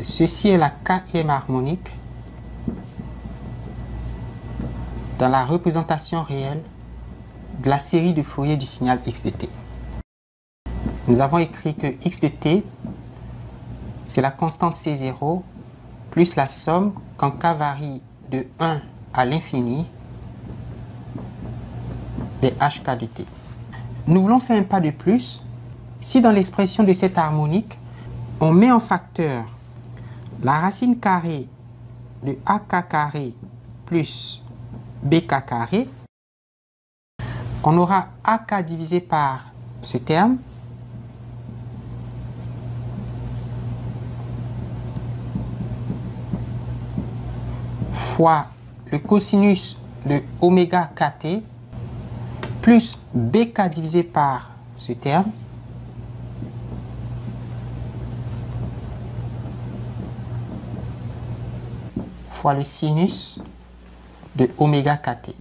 Ceci est la kème harmonique dans la représentation réelle de la série de Fourier du signal x de t. Nous avons écrit que x de t, c'est la constante C0 plus la somme quand k varie de 1 à l'infini des hk de t. Nous voulons faire un pas de plus. Si dans l'expression de cette harmonique, on met en facteur la racine carrée de ak carré plus bk carré, on aura ak divisé par ce terme fois le cosinus de oméga kt plus bk divisé par ce terme fois le sinus de oméga kt.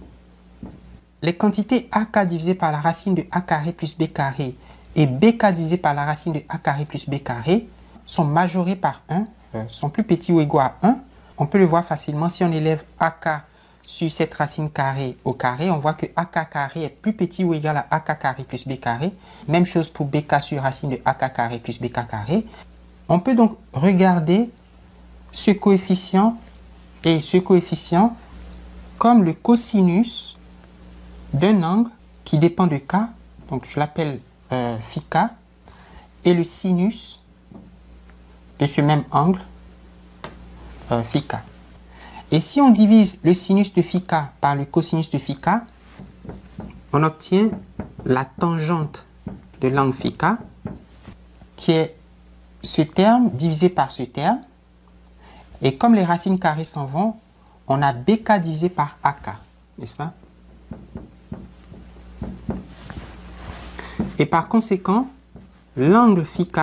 Les quantités ak divisé par la racine de a carré plus b carré et bk divisé par la racine de a carré plus b carré sont majorées par 1, sont plus petits ou égaux à 1. On peut le voir facilement si on élève ak sur cette racine carrée au carré. On voit que ak carré est plus petit ou égal à ak carré plus b carré. Même chose pour bk sur racine de ak carré plus bk carré. On peut donc regarder ce coefficient et ce coefficient comme le cosinus d'un angle qui dépend de k, donc je l'appelle phi k, et le sinus de ce même angle, phi k. Et si on divise le sinus de phi k par le cosinus de phi k, on obtient la tangente de l'angle phi k, qui est ce terme divisé par ce terme. Et comme les racines carrées s'en vont, on a bk divisé par ak, n'est-ce pas? Et par conséquent, l'angle phi k,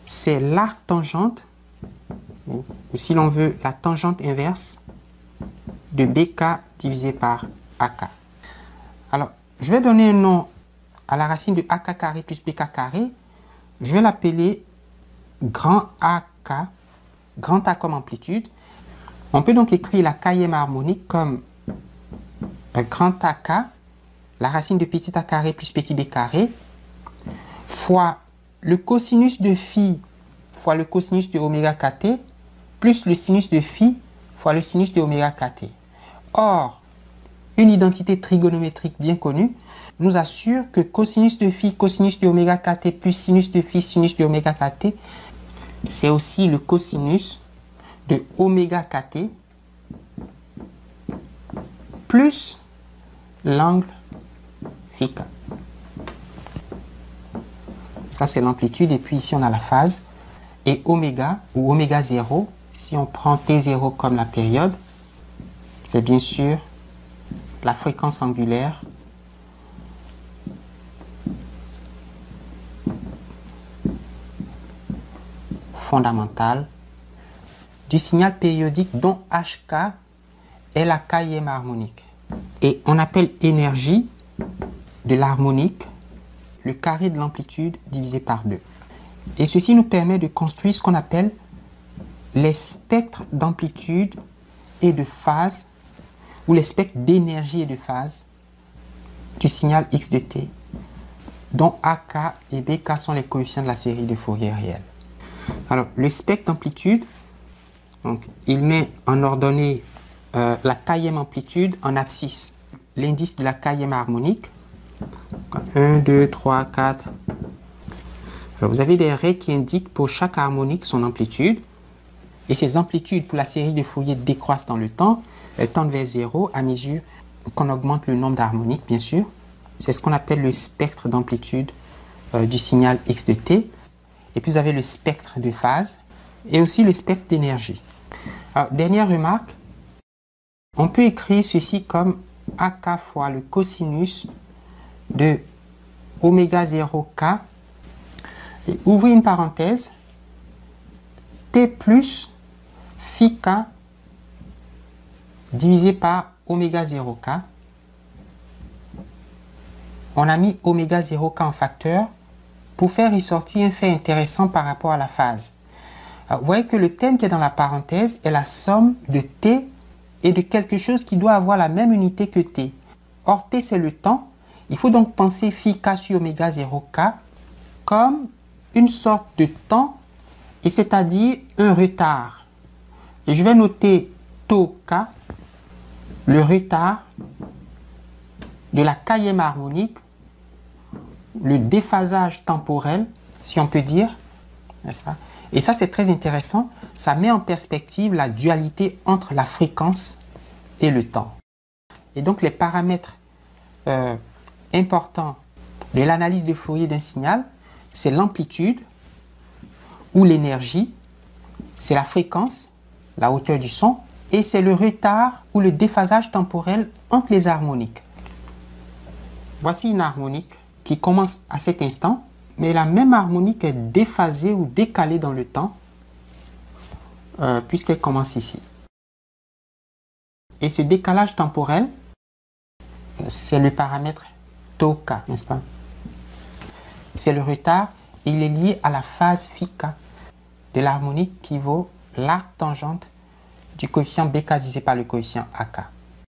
c'est l'arc tangente, ou si l'on veut, la tangente inverse de bk divisé par ak. Alors, je vais donner un nom à la racine de ak carré plus bk carré. Je vais l'appeler grand AK, grand A comme amplitude. On peut donc écrire la kème harmonique comme un grand AK, la racine de petit a carré plus petit b carré, fois le cosinus de phi fois le cosinus de oméga kt, plus le sinus de phi fois le sinus de oméga kt. Or, une identité trigonométrique bien connue nous assure que cosinus de phi, cosinus de oméga kt plus sinus de phi, sinus de oméga kt, c'est aussi le cosinus de oméga kt plus l'angle phi k. Ça, c'est l'amplitude. Et puis ici, on a la phase. Et oméga, ou oméga 0, si on prend T0 comme la période, c'est bien sûr la fréquence angulaire fondamentale du signal périodique dont HK est la kème harmonique. Et on appelle énergie de l'harmonique le carré de l'amplitude divisé par 2. Et ceci nous permet de construire ce qu'on appelle les spectres d'amplitude et de phase, ou les spectres d'énergie et de phase du signal x de t, dont AK et BK sont les coefficients de la série de Fourier réelle. Alors, le spectre d'amplitude, il met en ordonnée la kème amplitude en abscisse, l'indice de la kème harmonique. 1, 2, 3, 4. Alors, vous avez des raies qui indiquent pour chaque harmonique son amplitude. Et ces amplitudes pour la série de Fourier décroissent dans le temps. Elles tendent vers 0 à mesure qu'on augmente le nombre d'harmoniques, bien sûr. C'est ce qu'on appelle le spectre d'amplitude du signal x de t. Et puis vous avez le spectre de phase et aussi le spectre d'énergie. Alors, dernière remarque, on peut écrire ceci comme AK fois le cosinus de oméga 0k, et ouvrez une parenthèse, t plus phi k divisé par oméga 0k. On a mis oméga 0k en facteur pour faire ressortir un fait intéressant par rapport à la phase. Alors, vous voyez que le terme qui est dans la parenthèse est la somme de t et de quelque chose qui doit avoir la même unité que t. Or, t, c'est le temps. Il faut donc penser phi k sur oméga 0 k comme une sorte de temps, et c'est-à-dire un retard. Et je vais noter tau k, le retard de la k-ième harmonique, le déphasage temporel, si on peut dire, n'est-ce pas? Et ça, c'est très intéressant. Ça met en perspective la dualité entre la fréquence et le temps. Et donc, les paramètres importants de l'analyse de Fourier d'un signal, c'est l'amplitude ou l'énergie, c'est la fréquence, la hauteur du son, et c'est le retard ou le déphasage temporel entre les harmoniques. Voici une harmonique qui commence à cet instant, mais la même harmonique est déphasée ou décalée dans le temps, puisqu'elle commence ici. Et ce décalage temporel, c'est le paramètre tau k, n'est-ce pas? C'est le retard, et il est lié à la phase phi k de l'harmonique qui vaut l'arc tangente du coefficient bk divisé par le coefficient ak.